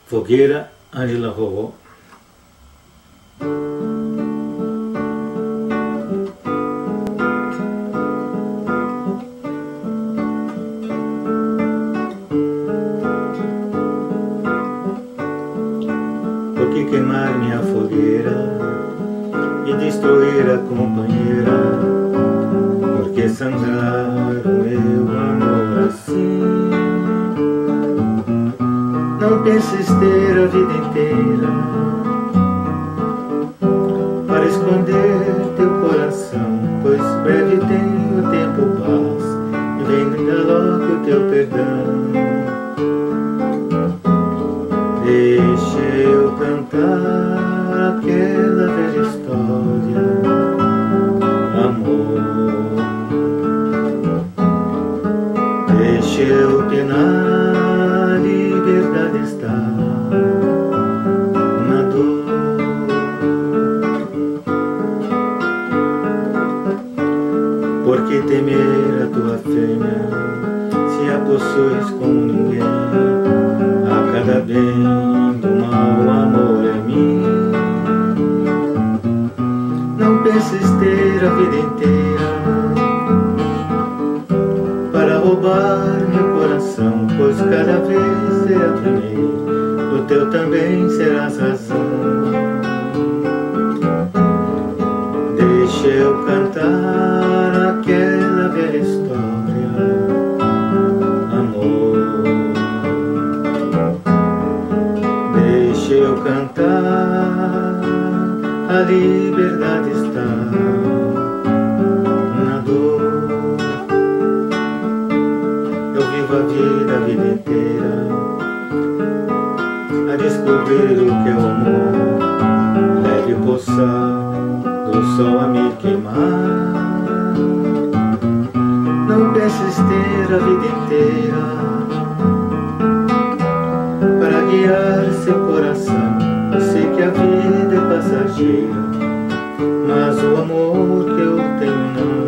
Fogueira, Ângela Rorró. Por que queimar minha fogueira e destruir a companheira? Por que sangrar o meu amor assim? Não penses ter a vida inteira para esconder teu coração, pois breve tem o tempo paz e vem logo o teu perdão. Deixa eu cantar aquela velha história, amor. Deixa eu penar, liberdade está na dor. Por que temer a tua fêmea, se a possuis como ninguém? A cada bem do mal, amor é mim. Não penses ter a vida inteira para roubar meu coração, pois cada vez será primeiro, do teu também serás razão. Deixa eu cantar aquela velha história, amor. Deixa eu cantar, a liberdade está na dor. Eu vivo a vida inteira a descobrir o que é o amor, leve o pulsar do sol a me queimar. Não penses ter a vida inteira para guiar seu coração. Eu sei que a vida é passageira, mas o amor que eu tenho não.